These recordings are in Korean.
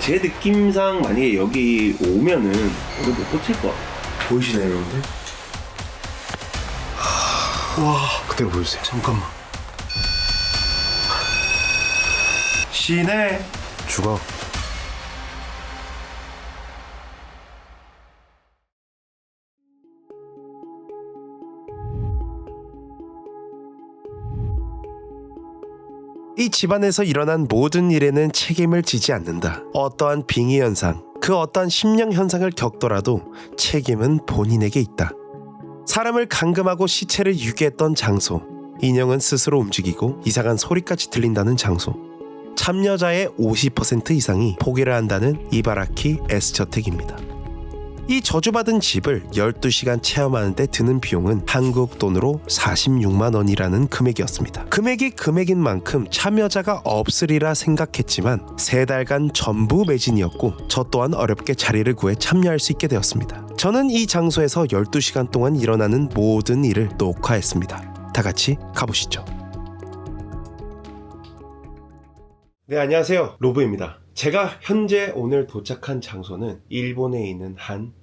제 느낌상 만약에 여기 오면은 오늘 못 버틸 것 같아. 보이시나요, 여러분들? 와, 그대로 보여주세요. 잠깐만. 시내 죽어. 이 집안에서 일어난 모든 일에는 책임을 지지 않는다. 어떠한 빙의 현상, 그 어떠한 심령 현상을 겪더라도 책임은 본인에게 있다. 사람을 감금하고 시체를 유기했던 장소, 인형은 스스로 움직이고 이상한 소리까지 들린다는 장소, 참여자의 50% 이상이 포기를 한다는 이바라키 S저택입니다. 이 저주받은 집을 12시간 체험하는데 드는 비용은 한국 돈으로 46만 원이라는 금액이었습니다. 금액이 금액인 만큼 참여자가 없으리라 생각했지만 3달간 전부 매진이었고 저 또한 어렵게 자리를 구해 참여할 수 있게 되었습니다. 저는 이 장소에서 12시간 동안 일어나는 모든 일을 녹화했습니다. 다 같이 가보시죠. 네, 안녕하세요. 로브입니다. 제가 현재 오늘 도착한 장소는 일본에 있는 한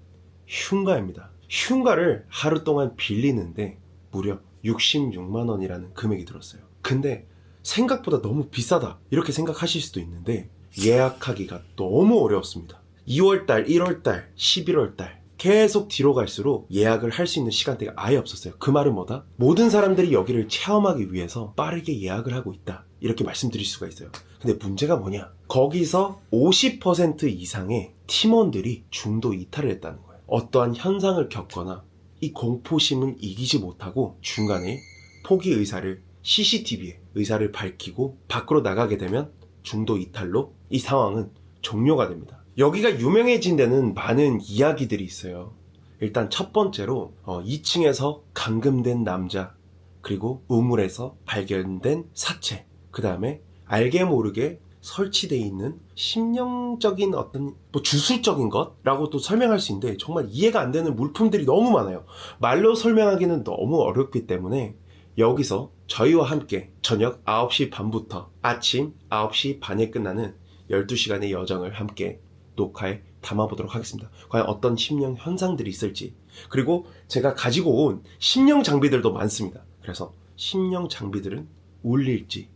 흉가입니다. 흉가를 하루 동안 빌리는데 무려 66만 원이라는 금액이 들었어요. 근데 생각보다 너무 비싸다 이렇게 생각하실 수도 있는데 예약하기가 너무 어려웠습니다. 2월달, 1월달, 11월달 계속 뒤로 갈수록 예약을 할 수 있는 시간대가 아예 없었어요. 그 말은 뭐다? 모든 사람들이 여기를 체험하기 위해서 빠르게 예약을 하고 있다 이렇게 말씀드릴 수가 있어요. 근데 문제가 뭐냐? 거기서 50% 이상의 팀원들이 중도 이탈을 했다는 거예요. 어떠한 현상을 겪거나 이 공포심을 이기지 못하고 중간에 포기 의사를 CCTV에 의사를 밝히고 밖으로 나가게 되면 중도 이탈로 이 상황은 종료가 됩니다. 여기가 유명해진 데는 많은 이야기들이 있어요. 일단 첫 번째로 2층에서 감금된 남자, 그리고 우물에서 발견된 사체, 그 다음에 알게 모르게 설치되어 있는 심령적인 어떤 주술적인 것라고도 설명할 수 있는데 정말 이해가 안 되는 물품들이 너무 많아요. 말로 설명하기는 너무 어렵기 때문에 여기서 저희와 함께 저녁 9시 반부터 아침 9시 반에 끝나는 12시간의 여정을 함께 녹화에 담아보도록 하겠습니다. 과연 어떤 심령 현상들이 있을지, 그리고 제가 가지고 온 심령 장비들도 많습니다. 그래서 심령 장비들은 울릴지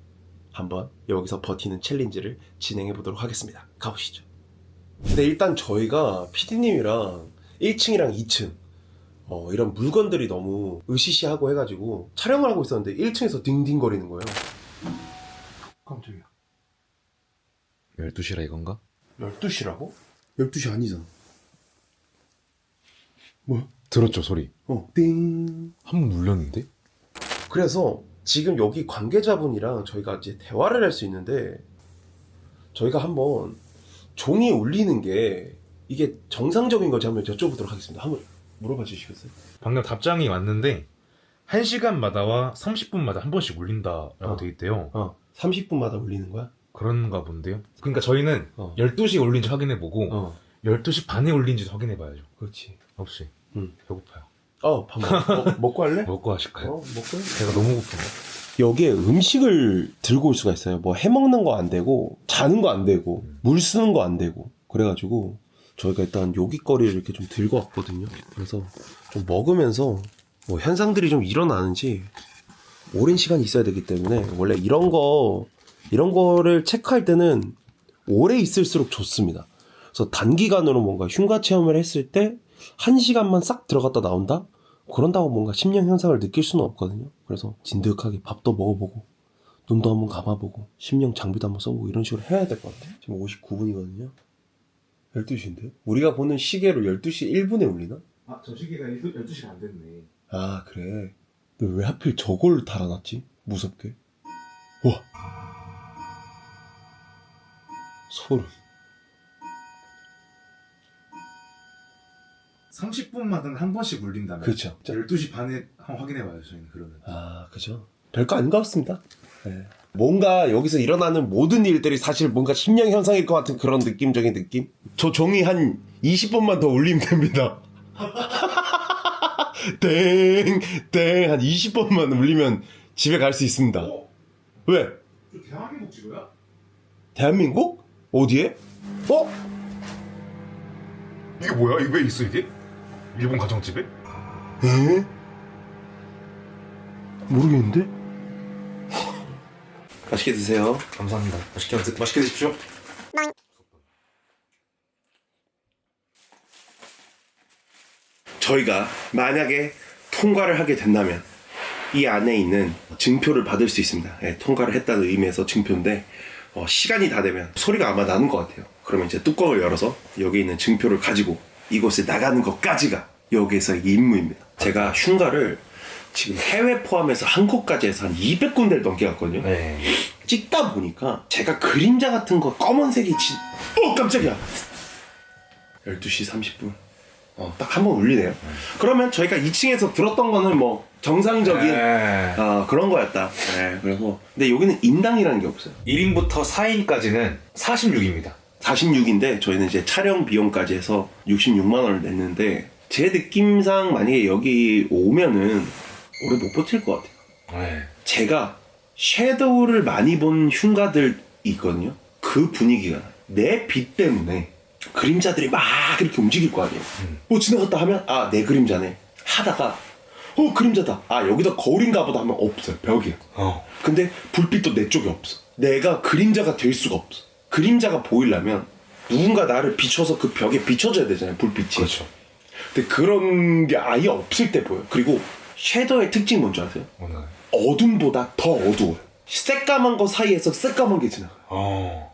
한번 여기서 버티는 챌린지를 진행해 보도록 하겠습니다. 가보시죠. 근데 일단 저희가 PD님이랑 1층이랑 2층 이런 물건들이 너무 으시시하고 해가지고 촬영을 하고 있었는데 1층에서 딩딩거리는 거예요. 깜짝이야. 12시라 이건가? 12시라고? 12시 아니잖아. 뭐야? 들었죠 소리? 띵. 한 번 눌렸는데? 그래서 지금 여기 관계자분이랑 저희가 이제 대화를 할 수 있는데 저희가 한번 종이 울리는 게 이게 정상적인 건지 한번 여쭤보도록 하겠습니다. 한번 물어봐 주시겠어요? 방금 답장이 왔는데 1시간마다와 30분마다 한 번씩 울린다라고 돼 있대요. 30분마다 울리는 거야? 그런가 본데요. 그러니까 저희는 어. 12시에 울린지 확인해보고 12시 반에 울린지도 확인해봐야죠. 그렇지. 혹시 배고파요. 밥 먹고 할래? 먹고 하실까요? 먹고 해? 배가 너무 고픈데. 여기에 음식을 들고 올 수가 있어요. 뭐 해먹는 거 안 되고 자는 거 안 되고 물 쓰는 거 안 되고 그래가지고 저희가 일단 요깃거리를 이렇게 좀 들고 왔거든요. 그래서 좀 먹으면서 뭐 현상들이 좀 일어나는지 오랜 시간이 있어야 되기 때문에 원래 이런 거를 체크할 때는 오래 있을수록 좋습니다. 그래서 단기간으로 뭔가 흉가 체험을 했을 때 1시간만 싹 들어갔다 나온다? 그런다고 뭔가 심령 현상을 느낄 수는 없거든요. 그래서 진득하게 밥도 먹어보고 눈도 한번 감아보고 심령 장비도 한번 써보고 이런 식으로 해야 될 것 같아요. 지금 59분이거든요 12시인데? 우리가 보는 시계로 12시 1분에 울리나? 저 시계가 12시가 안 됐네. 아 그래. 근데 왜 하필 저걸 달아놨지? 무섭게. 와 소름. 30분마다 한 번씩 울린다면 그렇죠. 12시 반에 한번 확인해봐요. 저희는 그러면. 아 그죠. 별거 아닌 것 같습니다. 네. 뭔가 여기서 일어나는 모든 일들이 사실 뭔가 심령 현상일 것 같은 그런 느낌적인 느낌? 저 종이 한 20번만 더 울리면 됩니다. 땡 한 20번만 울리면 집에 갈 수 있습니다. 왜? 대한민국 찍어요? 대한민국? 어디에? 어? 이게 뭐야? 이게 왜 있어 이게? 일본 가정집에? 에? 모르겠는데? 맛있게 드세요. 감사합니다. 맛있게 드십시오. 저희가 만약에 통과를 하게 된다면 이 안에 있는 증표를 받을 수 있습니다. 예, 통과를 했다는 의미에서 증표인데 시간이 다 되면 소리가 아마 나는 것 같아요. 그러면 이제 뚜껑을 열어서 여기 있는 증표를 가지고 이곳에 나가는 것까지가 여기에서의 임무입니다. 제가 흉가를 지금 해외 포함해서 한국까지 해서 한 200군데를 넘게 갔거든요. 네. 찍다 보니까 제가 그림자 같은 거 검은색이 깜짝이야. 12시 30분 딱 한 번 울리네요. 그러면 저희가 2층에서 들었던 거는 뭐 정상적인 그런 거였다. 네, 그래서 근데 여기는 인당이라는 게 없어요. 1인부터 4인까지는 46입니다. 46인데 저희는 이제 촬영 비용까지 해서 66만 원을 냈는데 제 느낌상 만약에 여기 오면은 오래 못 버틸 것 같아요. 네. 제가 섀도우를 많이 본 흉가들이 있거든요. 그 분위기가 내 빛 때문에 그림자들이 막 이렇게 움직일 거 아니에요. 지나갔다 하면 내 그림자네 하다가 그림자다. 여기다 거울인가 보다 하면 없어요. 벽이에요. 근데 불빛도 내 쪽에 없어. 내가 그림자가 될 수가 없어. 그림자가 보이려면 누군가 나를 비춰서 그 벽에 비춰줘야 되잖아요. 불빛이. 그렇죠. 근데 그런 게 아예 없을 때 보여요. 그리고 섀도우의 특징이 뭔지 아세요? 어둠보다 더 어두워요. 새까만 거 사이에서 새까만 게 지나가요.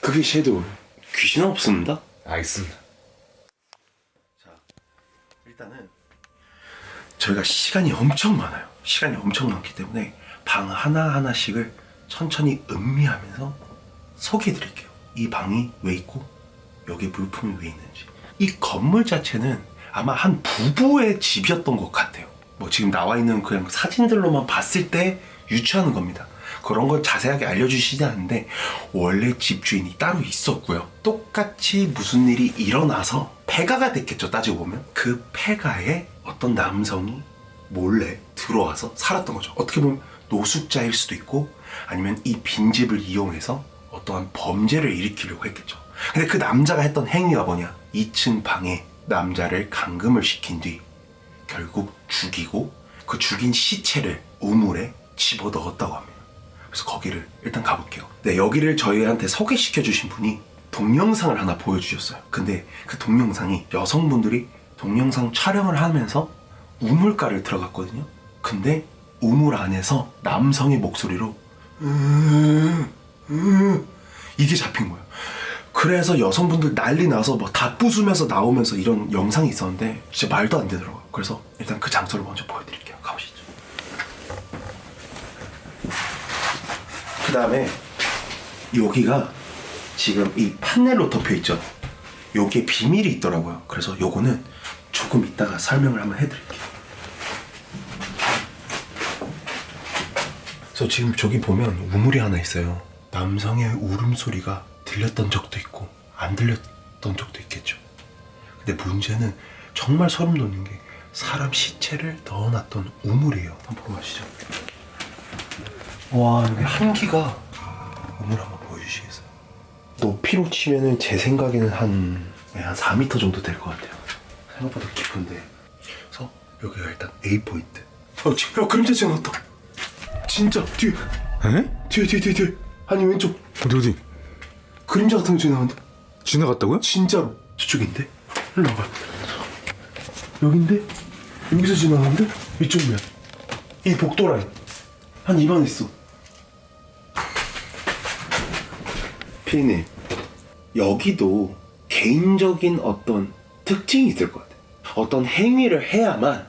그게 섀도우예요. 귀신 없습니다. 알겠습니다. 자, 일단은 저희가 시간이 엄청 많아요. 시간이 엄청 많기 때문에 방 하나하나씩을 천천히 음미하면서 소개해드릴게요. 이 방이 왜 있고 여기 물품이 왜 있는지. 이 건물 자체는 아마 한 부부의 집이었던 것 같아요. 뭐 지금 나와 있는 그냥 사진들로만 봤을 때 유추하는 겁니다. 그런 건 자세하게 알려주시지 않는데 원래 집주인이 따로 있었고요. 똑같이 무슨 일이 일어나서 폐가가 됐겠죠. 따지고 보면 그 폐가에 어떤 남성이 몰래 들어와서 살았던 거죠. 어떻게 보면 노숙자일 수도 있고 아니면 이 빈집을 이용해서 어떠한 범죄를 일으키려고 했겠죠. 근데 그 남자가 했던 행위가 뭐냐, 2층 방에 남자를 감금을 시킨 뒤 결국 죽이고 그 죽인 시체를 우물에 집어넣었다고 합니다. 그래서 거기를 일단 가볼게요. 네, 여기를 저희한테 소개시켜 주신 분이 동영상을 하나 보여주셨어요. 근데 그 동영상이 여성분들이 동영상 촬영을 하면서 우물가를 들어갔거든요. 근데 우물 안에서 남성의 목소리로 이게 잡힌 거예요. 그래서 여성분들 난리 나서 뭐 다 부수면서 나오면서 이런 영상이 있었는데 진짜 말도 안 되더라고요. 그래서 일단 그 장소를 먼저 보여드릴게요. 가보시죠. 그 다음에 여기가 지금 이 판넬로 덮여있죠. 여기에 비밀이 있더라고요. 그래서 요거는 조금 이따가 설명을 한번 해드릴게요. 그래서 지금 저기 보면 우물이 하나 있어요. 남성의 울음소리가 들렸던 적도 있고 안 들렸던 적도 있겠죠. 근데 문제는 정말 소름 돋는 게 사람 시체를 넣어놨던 우물이에요. 한번 보고 가시죠. 와, 여기 한기가 우물 한번 보여주시겠어요? 높이로 치면은 제 생각에는 한 4m 정도 될 것 같아요. 생각보다 깊은데. 그래서 여기가 일단 A 포인트. 지금 그림자 지나갔다. 진짜 뒤에. 에? 뒤에. 아니 왼쪽. 어디? 그림자 같은 거 지나간다. 지나갔다고요? 진짜로. 저쪽인데? 일로 와봐. 여긴데? 여기서 지나가는데? 이쪽이야. 이 복도 라인. 한 이만 있어. 피디님, 여기도 개인적인 어떤 특징이 있을 것 같아요. 어떤 행위를 해야만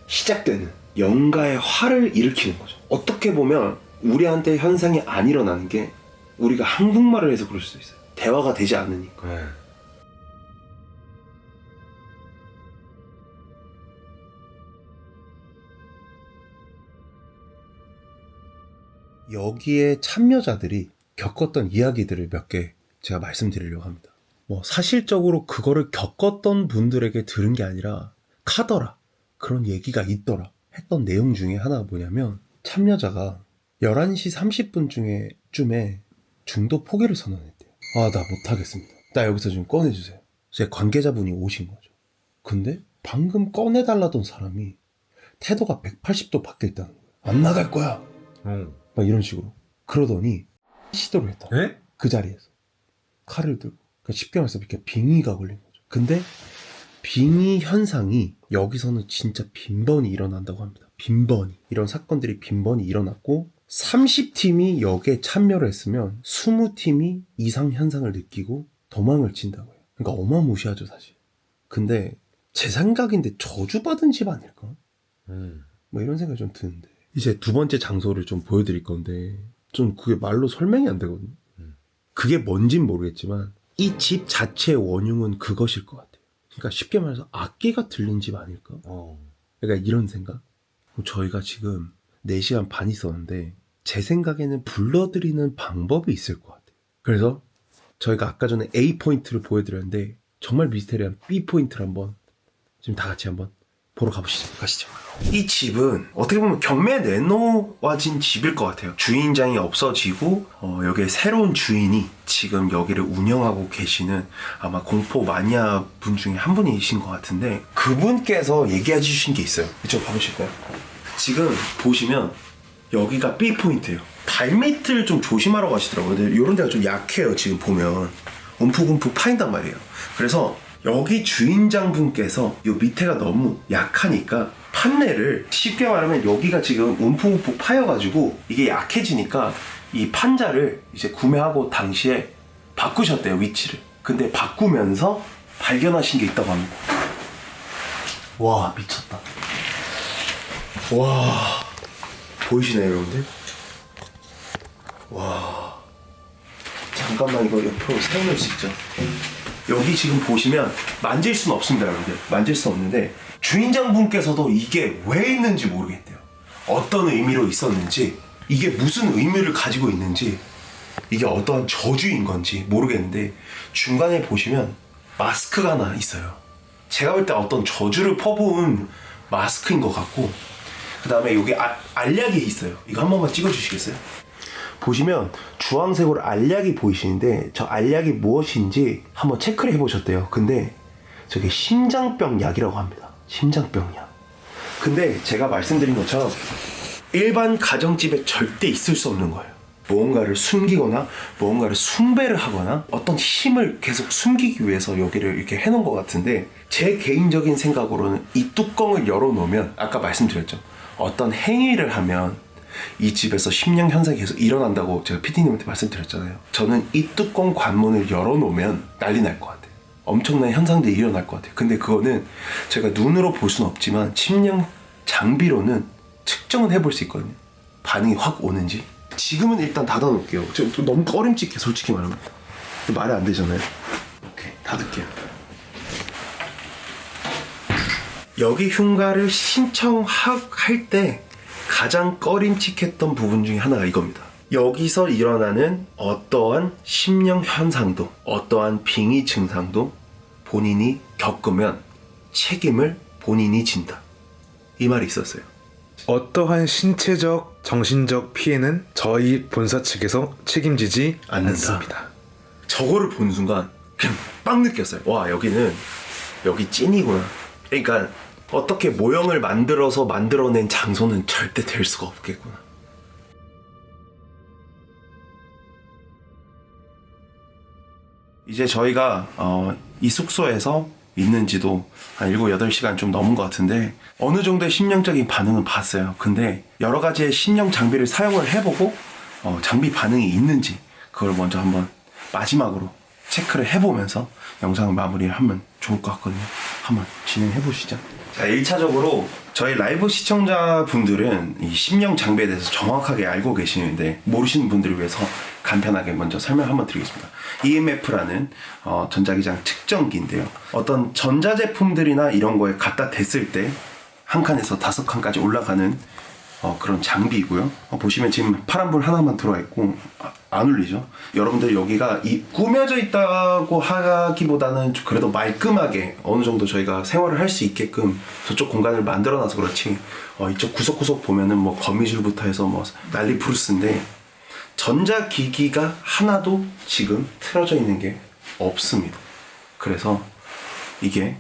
시작되는 영가의 화를 일으키는 거죠. 어떻게 보면 우리한테 현상이 안 일어나는 게 우리가 한국말을 해서 그럴 수도 있어요. 대화가 되지 않으니까. 여기에 참여자들이 겪었던 이야기들을 몇 개 제가 말씀드리려고 합니다. 뭐 사실적으로 그거를 겪었던 분들에게 들은 게 아니라 카더라, 그런 얘기가 있더라 했던 내용 중에 하나가 뭐냐면 참여자가 11시 30분 쯤에 중도 포기를 선언했대요. 아, 나 못하겠습니다. 나 여기서 좀 꺼내주세요. 제 관계자분이 오신 거죠. 근데 방금 꺼내달라던 사람이 태도가 180도 바뀌었다는 거예요. 안 나갈 거야. 막 이런 식으로. 그러더니 시도를 했다. 에? 그 자리에서. 칼을 들고. 그러니까 쉽게 말해서 이렇게 빙의가 걸린 거죠. 근데 빙의 현상이 여기서는 진짜 빈번히 일어난다고 합니다. 빈번히. 이런 사건들이 빈번히 일어났고 30팀이 여기에 참여를 했으면 20팀이 이상 현상을 느끼고 도망을 친다고 해요. 그러니까 어마무시하죠 사실. 근데 제 생각인데 저주받은 집 아닐까? 뭐 이런 생각이 좀 드는데 이제 두 번째 장소를 좀 보여드릴 건데 좀 그게 말로 설명이 안 되거든요. 그게 뭔진 모르겠지만 이 집 자체의 원흉은 그것일 것 같아요. 그러니까 쉽게 말해서 악기가 들린 집 아닐까? 그러니까 이런 생각. 저희가 지금 4시간 반 있었는데 제 생각에는 불러드리는 방법이 있을 것 같아요. 그래서 저희가 아까 전에 A 포인트를 보여드렸는데 정말 미스테리한 B 포인트를 한번 지금 다 같이 한번 보러 가시죠. 이 집은 어떻게 보면 경매에 내놓아진 집일 것 같아요. 주인장이 없어지고 여기에 새로운 주인이 지금 여기를 운영하고 계시는 아마 공포 마니아 분 중에 한 분이신 것 같은데 그분께서 얘기해 주신 게 있어요. 이쪽 봐보실까요? 지금 보시면 여기가 B 포인트예요. 발밑을 좀 조심하라고 하시더라고요. 근데 이런 데가 좀 약해요. 지금 보면 움푹움푹 파인단 말이에요. 그래서 여기 주인장분께서 이 밑에가 너무 약하니까 판넬을 쉽게 말하면 여기가 지금 움푹움푹 파여가지고 이게 약해지니까 이 판자를 이제 구매하고 당시에 바꾸셨대요. 위치를. 근데 바꾸면서 발견하신 게 있다고 합니다. 와 미쳤다. 와 보이시나요 여러분들? 와 잠깐만 이거 옆으로 세워놓을 수 있죠? 여기 지금 보시면 만질 수는 없습니다 여러분들. 만질 수 없는데 주인장분께서도 이게 왜 있는지 모르겠대요. 어떤 의미로 있었는지 이게 무슨 의미를 가지고 있는지 이게 어떠한 저주인 건지 모르겠는데 중간에 보시면 마스크가 하나 있어요. 제가 볼 때 어떤 저주를 퍼부은 마스크인 것 같고 그 다음에 여기 알약이 있어요. 이거 한 번만 찍어주시겠어요? 보시면 주황색으로 알약이 보이시는데 저 알약이 무엇인지 한번 체크를 해보셨대요. 근데 저게 심장병 약이라고 합니다. 심장병 약. 근데 제가 말씀드린 것처럼 일반 가정집에 절대 있을 수 없는 거예요. 무언가를 숨기거나 무언가를 숭배를 하거나 어떤 힘을 계속 숨기기 위해서 여기를 이렇게 해놓은 것 같은데 제 개인적인 생각으로는 이 뚜껑을 열어놓으면 아까 말씀드렸죠. 어떤 행위를 하면 이 집에서 심령 현상이 계속 일어난다고 제가 PD님한테 말씀드렸잖아요. 저는 이 뚜껑 관문을 열어놓으면 난리 날 것 같아요. 엄청난 현상들이 일어날 것 같아요. 근데 그거는 제가 눈으로 볼 수는 없지만 심령 장비로는 측정은 해볼 수 있거든요. 반응이 확 오는지. 지금은 일단 닫아놓을게요. 저 너무 꺼림칙해 솔직히 말하면. 말이 안 되잖아요. 오케이 닫을게요. 여기 흉가를 신청할 때 가장 꺼림칙했던 부분 중에 하나가 이겁니다. 여기서 일어나는 어떠한 심령 현상도 어떠한 빙의 증상도 본인이 겪으면 책임을 본인이 진다. 이 말이 있었어요. 어떠한 신체적, 정신적 피해는 저희 본사 측에서 책임지지 않는다. 않습니다. 저거를 본 순간 그냥 빵 느꼈어요. 와 여기는 여기 찐이구나. 그러니까 어떻게 모형을 만들어낸 장소는 절대 될 수가 없겠구나. 이제 저희가 이 숙소에서 있는지도 한 7, 8시간 좀 넘은 것 같은데 어느 정도의 심령적인 반응은 봤어요. 근데 여러 가지의 심령 장비를 사용을 해보고 장비 반응이 있는지 그걸 먼저 한번 마지막으로 체크를 해보면서 영상을 마무리를 하면 좋을 것 같거든요. 한번 진행해 보시죠. 자, 1차적으로 저희 라이브 시청자분들은 이 심령 장비에 대해서 정확하게 알고 계시는데 모르시는 분들을 위해서 간단하게 먼저 설명 한번 드리겠습니다. EMF라는 전자기장 측정기인데요. 어떤 전자제품들이나 이런 거에 갖다 댔을 때 한 칸에서 5칸까지 올라가는 그런 장비이고요. 보시면 지금 파란불 하나만 들어와 있고 안 울리죠? 여러분들 여기가 꾸며져 있다고 하기보다는 그래도 말끔하게 어느 정도 저희가 생활을 할 수 있게끔 저쪽 공간을 만들어놔서 그렇지 이쪽 구석구석 보면은 뭐 거미줄부터 해서 뭐 난리 부르스인데 전자기기가 하나도 지금 틀어져 있는 게 없습니다. 그래서 이게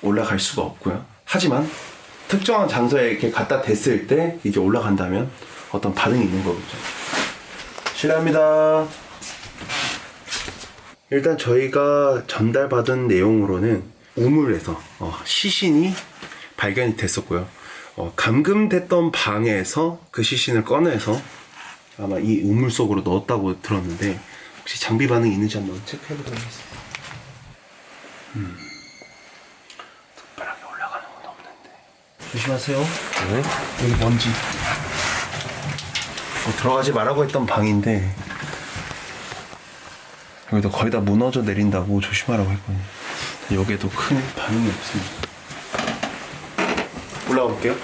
올라갈 수가 없고요. 하지만 특정한 장소에 이렇게 갖다 댔을 때 이게 올라간다면 어떤 반응이 있는 거겠죠. 실례합니다. 일단 저희가 전달받은 내용으로는 우물에서 시신이 발견이 됐었고요. 감금됐던 방에서 그 시신을 꺼내서 아마 이 우물 속으로 넣었다고 들었는데 혹시 장비 반응이 있는지 한번 체크해보도록 하겠습니다. 특별하게 올라가는 건 없는데 조심하세요. 네? 여기 먼지 들어가지 말라고 했던 방인데 여기도 거의 다 무너져 내린다고 조심하라고 했거든요. 여기에도 큰 반응이 없습니다. 올라가 볼게요.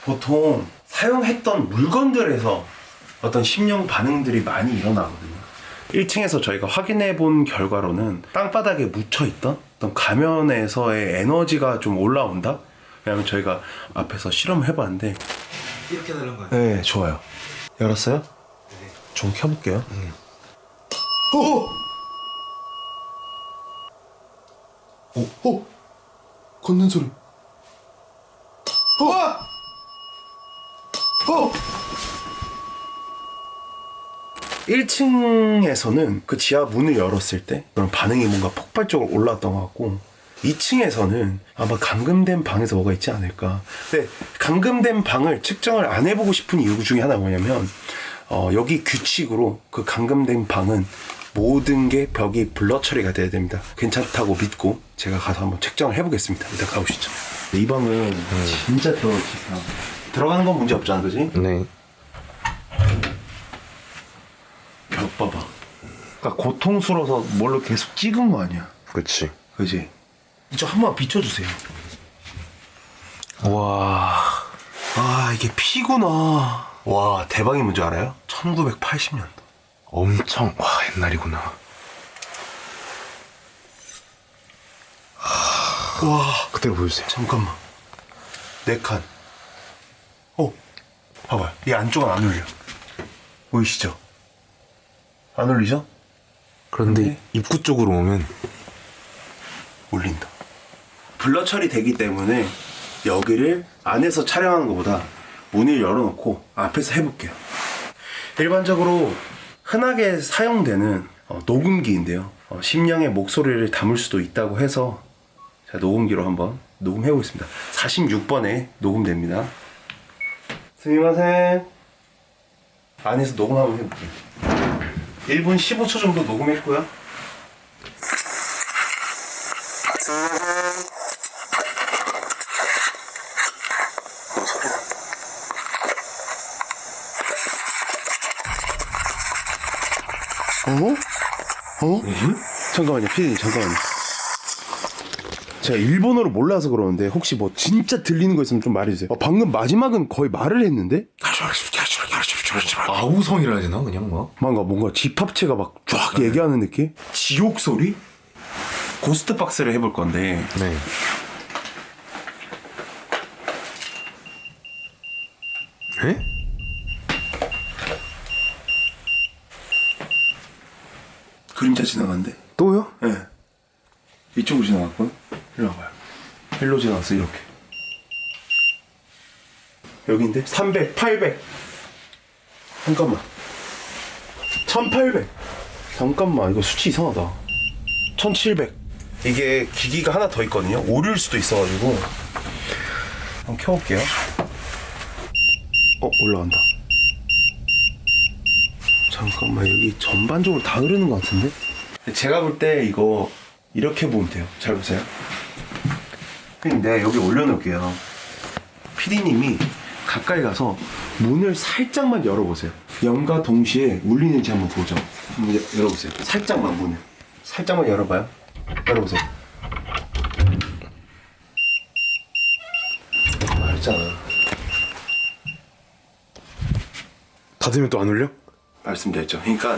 보통 사용했던 물건들에서 어떤 심령 반응들이 많이 일어나거든요. 1층에서 저희가 확인해 본 결과로는 땅바닥에 묻혀있던 어떤 가면에서의 에너지가 좀 올라온다? 왜냐면 저희가 앞에서 실험을 해봤는데 이렇게 되는 거예요. 네, 좋아요. 열었어요? 네. 좀 켜볼게요. 오! 걷는 소리. 어! 1층에서는 그 지하 문을 열었을 때 그런 반응이 뭔가 폭발적으로 올라왔던 것 같고 2층에서는 아마 감금된 방에서 뭐가 있지 않을까. 근데 감금된 방을 측정을 안 해보고 싶은 이유 중에 하나가 뭐냐면 여기 규칙으로 그 감금된 방은 모든 게 벽이 블러 처리가 돼야 됩니다. 괜찮다고 믿고 제가 가서 한번 측정을 해보겠습니다. 일단 가보시죠. 이 방은 진짜 들어가는 건 문제 없잖아, 그지? 네. 벽 봐봐. 그러니까 고통스러워서 뭘로 계속 찍은 거 아니야? 그치. 그지? 이쪽 한번 비춰주세요. 와. 아, 이게 피구나. 와, 대박이 뭔지 알아요? 1980년도. 엄청, 와, 옛날이구나. 와, 그대로 보여주세요. 잠깐만. 4칸. 봐봐요. 이 안쪽은 안 울려. 보이시죠? 안 울리죠? 그런데 네. 입구 쪽으로 오면 울린다. 블러 처리되기 때문에 여기를 안에서 촬영하는 것보다 문을 열어놓고 앞에서 해볼게요. 일반적으로 흔하게 사용되는 녹음기인데요. 심령의 목소리를 담을 수도 있다고 해서 제가 녹음기로 한번 녹음해보겠습니다. 46번에 녹음됩니다. 스미마셍. 안에서 녹음 한번 해볼게요. 1분 15초 정도 녹음했고요. 잠깐만요, 피디님, 잠깐만요. 제가 일본어를 몰라서 그러는데 혹시 뭐 진짜 들리는 거 있으면 좀 말해주세요. 방금 마지막은 거의 말을 했는데? 아우성이라 해야 되나? 그냥 뭐. 뭔가 집합체가 막 쫙 얘기하는 느낌? 지옥 소리? 고스트 박스를 해볼 건데 네. 에? 그림자 지나가는데? 또요? 예. 네. 이쪽으로 지나갔거든? 일로 와봐요. 일로 지나갔어, 이렇게. 여기인데? 300, 800. 잠깐만. 1800. 잠깐만, 이거 수치 이상하다. 1700. 이게 기기가 하나 더 있거든요. 오류일 수도 있어가지고. 한번 켜볼게요. 올라간다. 잠깐만, 여기 전반적으로 다 흐르는 것 같은데? 제가 볼 때 이거 이렇게 보면 돼요. 잘 보세요. 피디님, 내가 여기 올려놓을게요. 피디님이 가까이 가서 문을 살짝만 열어보세요. 영과 동시에 울리는지 한번 보죠. 한번 열어보세요. 살짝만 문을. 살짝만 열어봐요. 열어보세요. 말했잖아. 닫으면 또 안 울려? 말씀드렸죠. 그러니까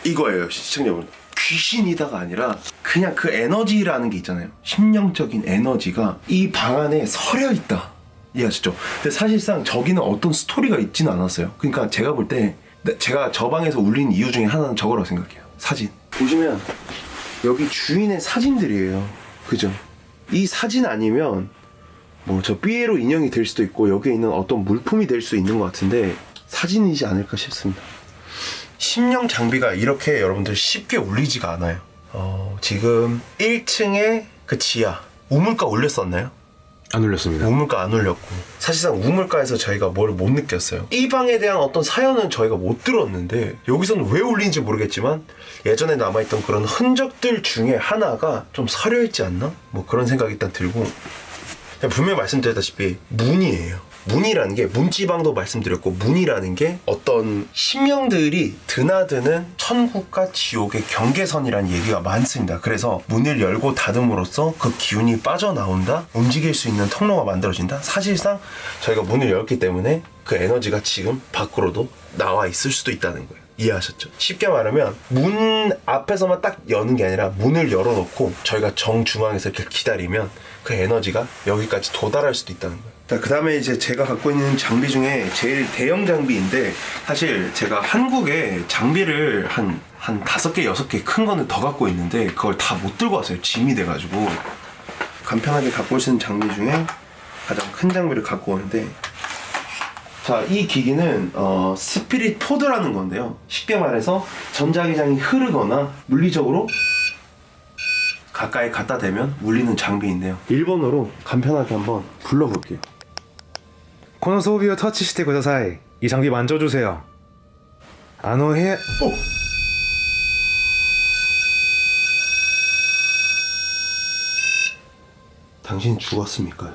이거예요, 시청자분. 귀신이다가 아니라 그냥 그 에너지라는 게 있잖아요. 심령적인 에너지가 이 방 안에 서려 있다. 이해하시죠? 근데 사실상 저기는 어떤 스토리가 있지는 않았어요. 그러니까 제가 볼 때 제가 저 방에서 울린 이유 중에 하나는 저거라고 생각해요. 사진. 보시면 여기 주인의 사진들이에요. 그죠? 이 사진 아니면 뭐 저 삐에로 인형이 될 수도 있고 여기에 있는 어떤 물품이 될 수 있는 것 같은데 사진이지 않을까 싶습니다. 심령 장비가 이렇게 여러분들 쉽게 울리지가 않아요. 지금 1층에 그 지하 우물가 올렸었나요? 안 울렸습니다. 우물가 안 올렸고 사실상 우물가에서 저희가 뭘 못 느꼈어요. 이 방에 대한 어떤 사연은 저희가 못 들었는데 여기서는 왜 울리는지 모르겠지만 예전에 남아있던 그런 흔적들 중에 하나가 좀 서려있지 않나? 뭐 그런 생각이 일단 들고 분명히 말씀드렸다시피 문이에요. 문이라는 게 문지방도 말씀드렸고 문이라는 게 어떤 신명들이 드나드는 천국과 지옥의 경계선이라는 얘기가 많습니다. 그래서 문을 열고 닫음으로써 그 기운이 빠져나온다, 움직일 수 있는 통로가 만들어진다. 사실상 저희가 문을 열었기 때문에 그 에너지가 지금 밖으로도 나와 있을 수도 있다는 거예요. 이해하셨죠? 쉽게 말하면 문 앞에서만 딱 여는 게 아니라 문을 열어놓고 저희가 정중앙에서 이렇게 기다리면 그 에너지가 여기까지 도달할 수도 있다는 거예요. 그 다음에 이제 제가 갖고 있는 장비 중에 제일 대형 장비인데 사실 제가 한국에 장비를 한 5개, 6개 큰 거는 더 갖고 있는데 그걸 다 못 들고 왔어요. 짐이 돼가지고. 간편하게 갖고 올 수 있는 장비 중에 가장 큰 장비를 갖고 오는데 자, 이 기기는 스피릿 포드라는 건데요. 쉽게 말해서 전자기장이 흐르거나 물리적으로 가까이 갖다 대면 울리는 장비인데요. 일본어로 간편하게 한번 불러볼게요. この装備をタッチしてください。이 장비 만져주세요. あの部屋 당신 죽었습니까?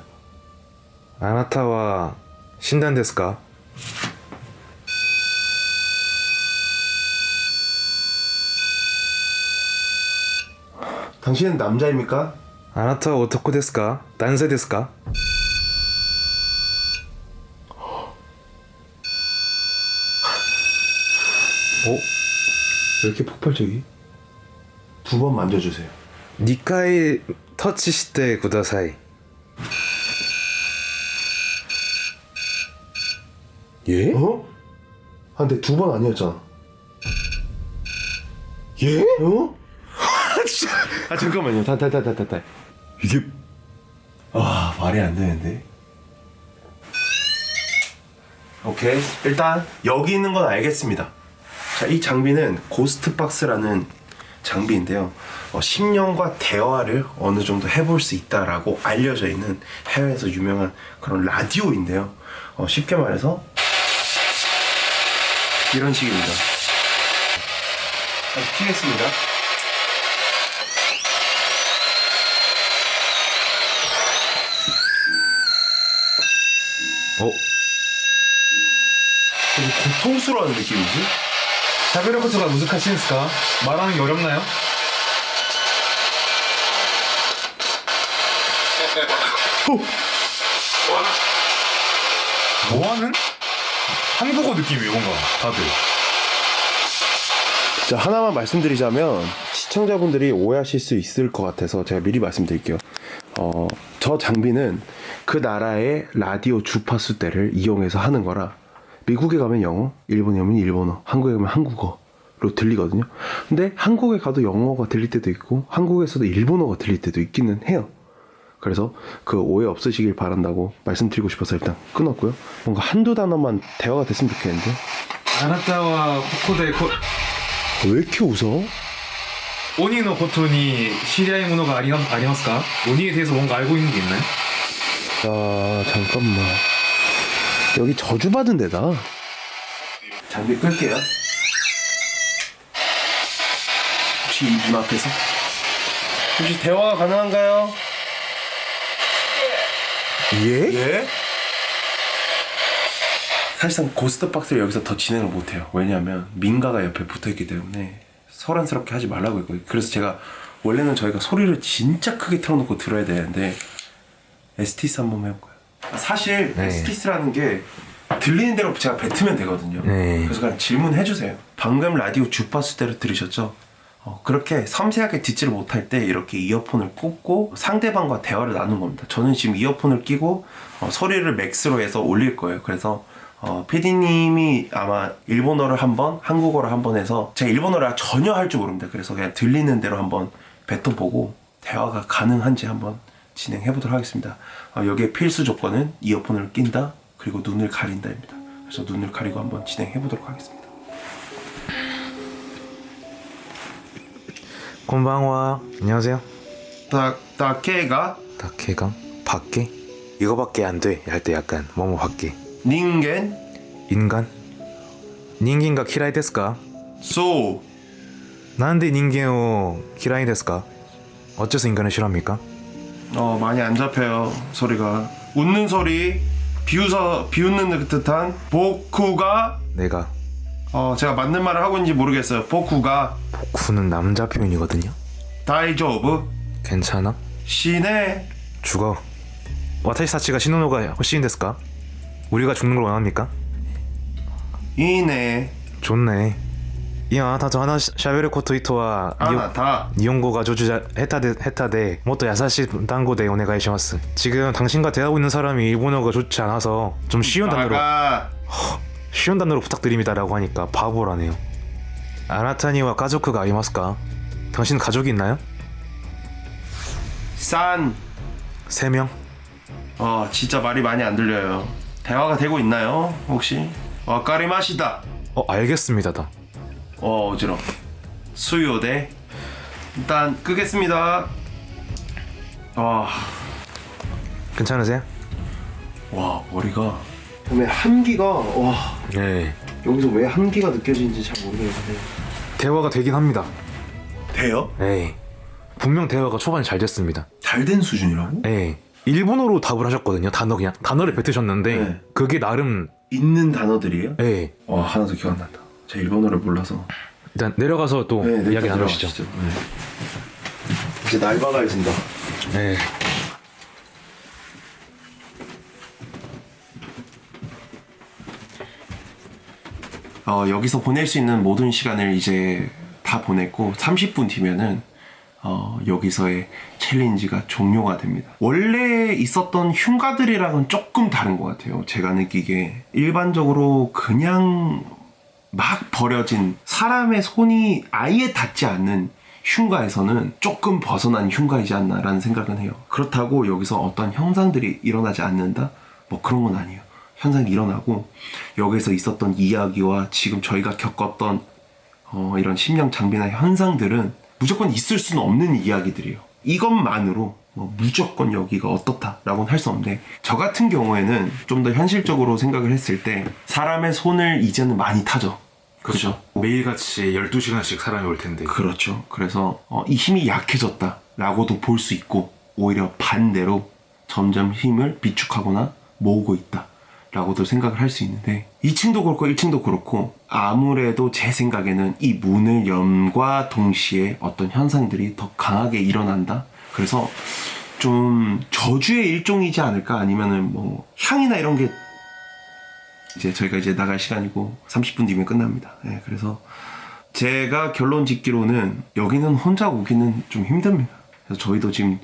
あなたは死んだんですか? 당신은 남자입니까? あなたは男ですか? 男性ですか? 왜 이렇게 폭발적이? 2번 만져주세요. 2回タッチしてください. 예? 어? 아, 근데 2번 아니었잖아. 예? 어? 아, 잠깐만요. 다. 이게 말이 안 되는데. 오케이. 일단 여기 있는 건 알겠습니다. 자, 이 장비는 고스트박스라는 장비인데요. 심령과 대화를 어느 정도 해볼 수 있다라고 알려져 있는 해외에서 유명한 그런 라디오인데요. 쉽게 말해서 이런 식입니다. 다시 키겠습니다. 되게 고통스러운 느낌이지? 喋ることが難しいんですか? 말하는 게 어렵나요? 뭐하는? 한국어 느낌이 뭔가 다들. 자, 하나만 말씀드리자면 시청자분들이 오해하실 수 있을 것 같아서 제가 미리 말씀드릴게요. 저 장비는 그 나라의 라디오 주파수 대를 이용해서 하는 거라 미국에 가면 영어, 일본에 가면 일본어, 한국에 가면 한국어로 들리거든요. 근데 한국에 가도 영어가 들릴 때도 있고 한국에서도 일본어가 들릴 때도 있기는 해요. 그래서 그 오해 없으시길 바란다고 말씀드리고 싶어서 일단 끊었고요. 뭔가 한두 단어만 대화가 됐으면 좋겠는데. あなたはここで 왜 이렇게 웃어? 鬼のことに知り合いものがありますか?鬼에 대해서 뭔가 알고 있는 게 있나요? 아, 잠깐만. 여기 저주받은 데다. 장비 끌게요. 혹시 이 문 앞에서? 혹시 대화가 가능한가요? 예? 예? 사실상 고스트박스를 여기서 더 진행을 못해요. 왜냐하면 민가가 옆에 붙어있기 때문에 소란스럽게 하지 말라고 했거든요. 그래서 제가 원래는 저희가 소리를 진짜 크게 틀어놓고 들어야 되는데 STS 한번 해볼까요? 사실 네. STS라는 게 들리는 대로 제가 뱉으면 되거든요. 네. 그래서 그냥 질문해주세요. 방금 라디오 주파수대로 들으셨죠? 그렇게 섬세하게 듣지를 못할 때 이렇게 이어폰을 꽂고 상대방과 대화를 나누는 겁니다. 저는 지금 이어폰을 끼고 소리를 맥스로 해서 올릴 거예요. 그래서 PD님이 아마 일본어를 한번, 한국어를 한번 해서 제가 일본어를 전혀 할 줄 모릅니다. 그래서 그냥 들리는 대로 한번 뱉어보고 대화가 가능한지 한번 진행해 보도록 하겠습니다. 여기에 필수 조건은 이어폰을 낀다, 그리고 눈을 가린다입니다. 그래서 눈을 가리고 한번 진행해 보도록 하겠습니다. こんばんは。 안녕하세요. 다케가 다케가 밖에? 이거밖에 안 돼. 할 때 약간 뭐뭐 밖에. 닌겐 인간? 닌겐가 키라이 ですか? 소 なんで人間を嫌いですか? 어째서 인간을 싫어합니까? 많이 안 잡혀요. 소리가 웃는 소리, 비웃는 듯한 보쿠가 내가 제가 맞는 말을 하고 있는지 모르겠어요. 보쿠가 보쿠는 남자 표현이거든요. 다이조브 괜찮아? 시네 죽어. 私たちが死ぬのが欲しいんですか? 우리가 죽는 걸 원합니까? 이네 좋네. 今あなたと喋ることとは 아나타 日本語が上手じゃ下手でもっと優しい単語でお願いします. 지금 당신과 대하고 있는 사람이 일본어가 좋지 않아서 좀 쉬운 단어로 부탁드립니다라고 하니까 바보라네요. あなたには家族がありますか? 당신 가족이 있나요? 산 3명? 진짜 말이 많이 안 들려요. 대화가 되고 있나요? 혹시? 와까리마시다. 알겠습니다. 다. 어지러워. 수요대. 일단 끄겠습니다. 괜찮으세요? 와 머리가 왜 한기가 네. 여기서 왜 한기가 느껴지는지 잘 모르겠는데. 대화가 되긴 합니다. 돼요? 네. 분명 대화가 초반에 잘 됐습니다. 잘 된 수준이라고? 네. 일본어로 답을 하셨거든요. 단어를 뱉으셨는데 네. 그게 나름 있는 단어들이에요? 네. 하나도 기억 안 난다. 제가 일본어를 몰라서. 일단 내려가서 또 이야기 나누시죠. 네. 이제 날 박아야진다. 네. 여기서 보낼 수 있는 모든 시간을 이제 다 보냈고 30분 뒤면은 여기서의 챌린지가 종료가 됩니다. 원래 있었던 흉가들이랑은 조금 다른 것 같아요. 제가 느끼기에 일반적으로 그냥 막 버려진 사람의 손이 아예 닿지 않는 흉가에서는 조금 벗어난 흉가이지 않나라는 생각은 해요. 그렇다고 여기서 어떤 현상들이 일어나지 않는다? 뭐 그런 건 아니에요. 현상이 일어나고 여기서 있었던 이야기와 지금 저희가 겪었던 이런 심령 장비나 현상들은 무조건 있을 수는 없는 이야기들이에요. 이것만으로 무조건 여기가 어떻다라고는 할 수 없는데 저 같은 경우에는 좀 더 현실적으로 생각을 했을 때 사람의 손을 이제는 많이 타죠. 그렇죠. 매일같이 12시간씩 사람이 올 텐데. 그렇죠. 그래서 이 힘이 약해졌다라고도 볼 수 있고 오히려 반대로 점점 힘을 비축하거나 모으고 있다라고도 생각을 할 수 있는데 2층도 그렇고 1층도 그렇고 아무래도 제 생각에는 이 문을 염과 동시에 어떤 현상들이 더 강하게 일어난다. 그래서 좀 저주의 일종이지 않을까 아니면은 뭐 향이나 이런 게 이제 저희가 이제 나갈 시간이고 30분 뒤면 끝납니다. 네, 그래서 제가 결론 짓기로는 여기는 혼자 오기는 좀 힘듭니다. 그래서 저희도 지금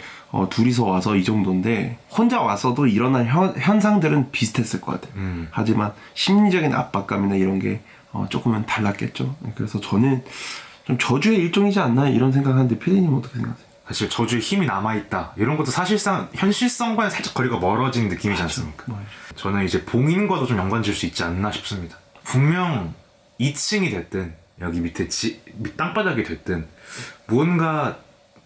둘이서 와서 이 정도인데 혼자 와서도 일어난 현상들은 비슷했을 것 같아요. 하지만 심리적인 압박감이나 이런 게 조금은 달랐겠죠. 네, 그래서 저는 좀 저주의 일종이지 않나 이런 생각하는데 피디님 어떻게 생각하세요? 사실 저주의 힘이 남아있다 이런 것도 사실상 현실성과는 살짝 거리가 멀어진 느낌이지 않습니까? 저는 이제 봉인과도 좀 연관질 수 있지 않나 싶습니다. 분명 2층이 됐든 여기 밑에 땅바닥이 됐든 무언가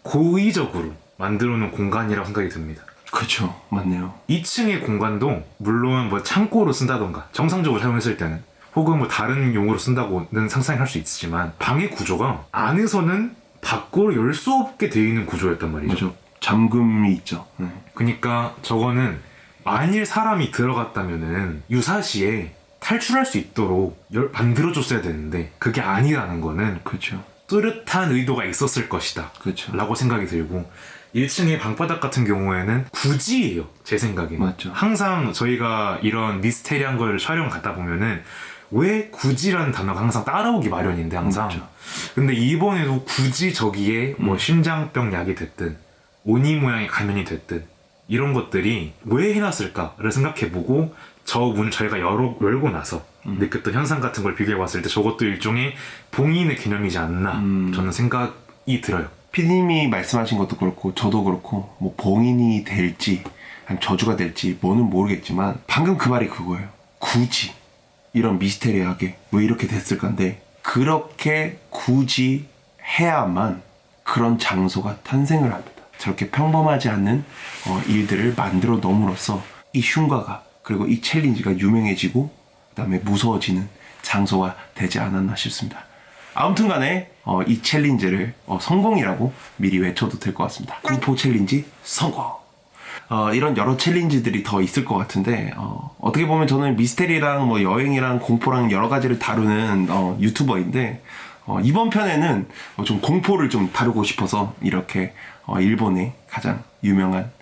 고의적으로 만들어 놓은 공간이라고 생각이 듭니다. 그렇죠. 맞네요. 2층의 공간도 물론 뭐 창고로 쓴다던가 정상적으로 사용했을 때는 혹은 뭐 다른 용어로 쓴다고는 상상할 수 있지만 방의 구조가 안에서는 밖으로 열 수 없게 되어 있는 구조였단 말이죠. 그렇죠. 잠금이 있죠. 그러니까 저거는 만일 사람이 들어갔다면은 유사시에 탈출할 수 있도록 만들어줬어야 되는데 그게 아니라는 거는 그렇죠. 뚜렷한 의도가 있었을 것이다 그렇죠. 라고 생각이 들고 1층의 방바닥 같은 경우에는 굳이예요. 제 생각에는. 맞죠. 항상 저희가 이런 미스테리한 걸 촬영 갔다 보면은 왜 굳이라는 단어가 항상 따라오기 마련인데 항상. 그렇죠. 근데 이번에도 굳이 저기에 뭐 심장병 약이 됐든 오니 모양의 가면이 됐든 이런 것들이 왜 해놨을까를 생각해보고 저 문을 저희가 열고 나서 느꼈던 현상 같은 걸 비교해봤을 때 저것도 일종의 봉인의 개념이지 않나 저는 생각이 들어요. 피디님이 말씀하신 것도 그렇고 저도 그렇고 뭐 봉인이 될지 아니면 저주가 될지 뭐는 모르겠지만 방금 그 말이 그거예요. 굳이 이런 미스테리하게 왜 이렇게 됐을까인데 그렇게 굳이 해야만 그런 장소가 탄생을 합니다. 저렇게 평범하지 않는 일들을 만들어 놓음으로써 이 흉가가 그리고 이 챌린지가 유명해지고 그 다음에 무서워지는 장소가 되지 않았나 싶습니다. 아무튼 간에 이 챌린지를 성공이라고 미리 외쳐도 될 것 같습니다. 공포 챌린지 성공! 이런 여러 챌린지들이 더 있을 것 같은데 어떻게 보면 저는 미스테리랑 뭐 여행이랑 공포랑 여러 가지를 다루는 유튜버인데 이번 편에는 좀 공포를 좀 다루고 싶어서 이렇게 일본의 가장 유명한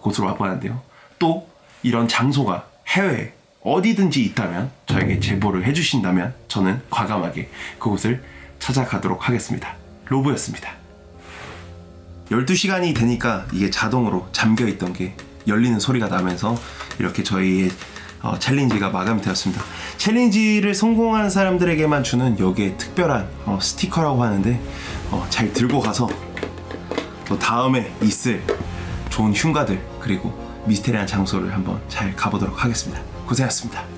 곳으로 와보았는데요. 또 이런 장소가 해외에 어디든지 있다면 저에게 제보를 해주신다면 저는 과감하게 그곳을 찾아가도록 하겠습니다. 로브였습니다. 12시간이 되니까 이게 자동으로 잠겨있던 게 열리는 소리가 나면서 이렇게 저희의 챌린지가 마감이 되었습니다. 챌린지를 성공한 사람들에게만 주는 여기에 특별한 스티커라고 하는데 잘 들고 가서 또 다음에 있을 좋은 흉가들 그리고 미스테리한 장소를 한번 잘 가보도록 하겠습니다. 고생하셨습니다.